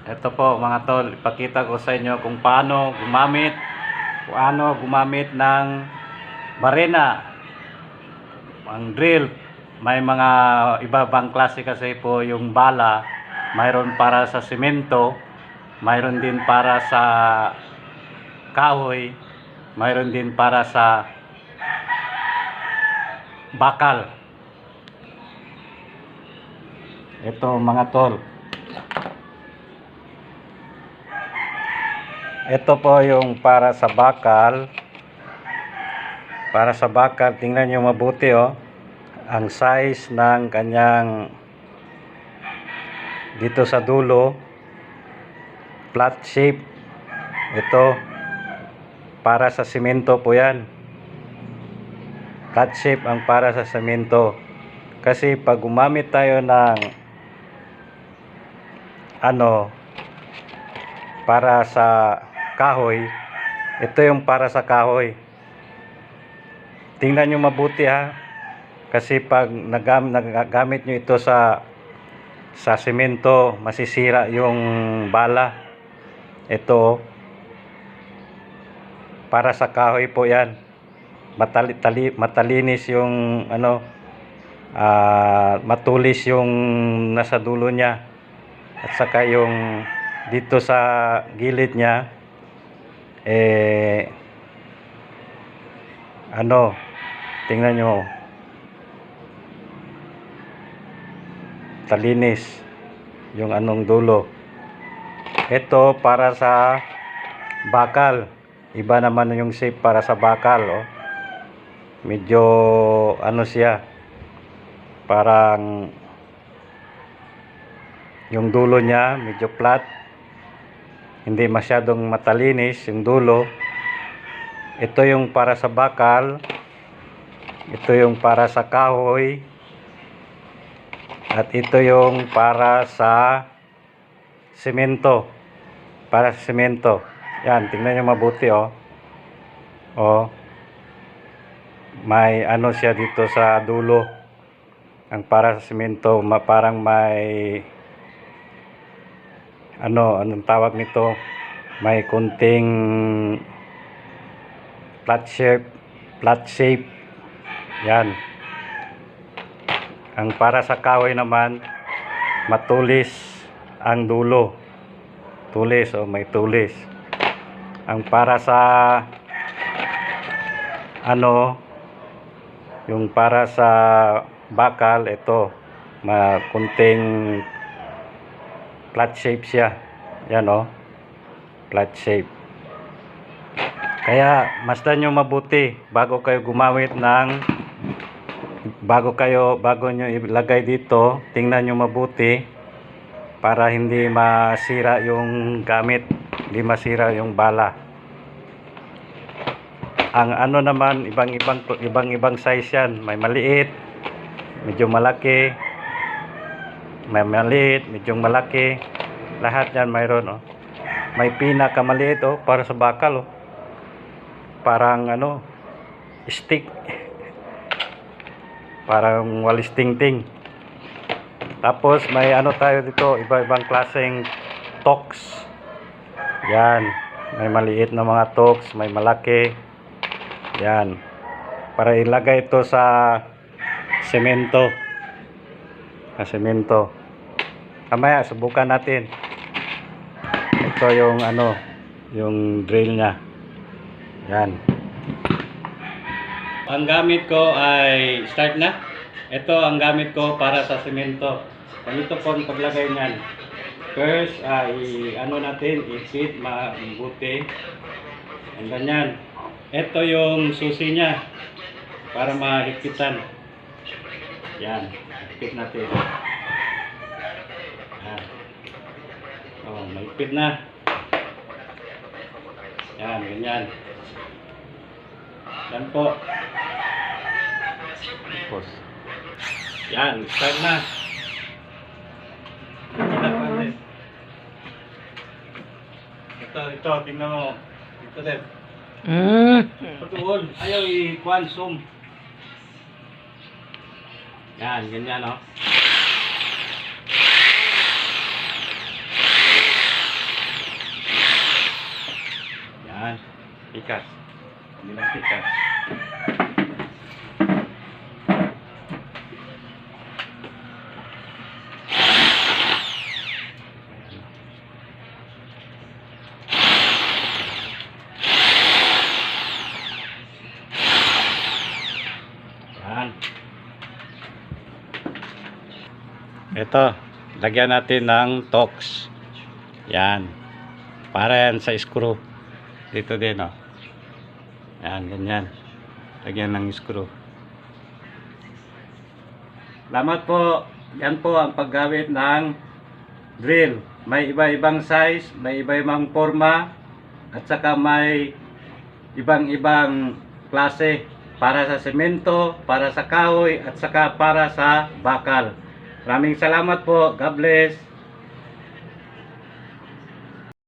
Ito po mga tol, ipakita ko sa inyo kung paano gumamit ng barena, ang drill. May mga iba-ibang klase kasi po yung bala. Mayroon para sa semento, mayroon din para sa kahoy, mayroon din para sa bakal. Ito mga tol. Ito po yung para sa bakal. Para sa bakal, tingnan nyo mabuti oh. Ang size ng kanyang dito sa dulo, flat shape. Ito para sa semento po yan. Flat shape ang para sa semento. Kasi pag gumamit tayo ng para sa kahoy, ito yung para sa kahoy. Tingnan nyo mabuti ha, kasi pag nagamit nyo ito sa semento, masisira yung bala. Ito para sa kahoy po yan. Matalinis yung matulis yung nasa dulo niya, at saka yung dito sa gilid niya tingnan nyo, talinis yung dulo. Ito para sa bakal, iba naman yung shape para sa bakal oh. Medyo siya, parang yung dulo niya medyo flat, hindi masyadong matalinis yung dulo. Ito yung para sa bakal, ito yung para sa kahoy, at ito yung para sa semento. Para sa semento. Yan, tingnan nyo mabuti oh. Oh. May siya dito sa dulo. Ang para sa semento, parang may anong tawag nito? May kunting flat shape. Yan. Ang para sa kahoy naman, matulis ang dulo. Tulis o may tulis. Ang para sa yung para sa bakal, ito kunting flat shape siya. Yan oh. Flat shape. Kaya masdan nyo mabuti bago nyo ilagay dito, tingnan nyo mabuti para hindi masira yung gamit, hindi masira yung bala. Ang naman, ibang size yan. May maliit, medyo malaki, may maliit, medyo malaki. Lahat yan mayroon oh. May pinakamaliit oh, para sa bakal oh. Parang stick. Parang walis ting-ting. Tapos may tayo dito, iba-ibang klaseng tools. Yan, may maliit na mga tools, may malaki. Yan, para ilagay ito sa semento. Kamaya subukan natin. Ito yung yung drill nya. Yan. Ang gamit ko ay start na. Ito ang gamit ko para sa semento. Ganito po ang paglagay niyan. First natin, i-fit mabuti. And ganyan. Ito yung susi niya para mahigpitan. Yan, higpit natin. Yan. Oh, mahigpit na. Yan, ganyan. Yan po. Tapos. Yan, start na. Ito, tingnan mo. Ito din. Patuol, ayaw i-kuhan, zoom. Yan, ganyan oh. Pikas. Kabilang pikas. Yan. Ito, lagyan natin ng tox. Yan. Para yan sa screw. Dito din, oh. Yan, ganyan. Lagyan ng screw. Salamat po. Yan po ang paggamit ng drill. May iba-ibang size, may iba-ibang forma, at saka may ibang-ibang klase para sa semento, para sa kahoy, at saka para sa bakal. Maraming salamat po. God bless.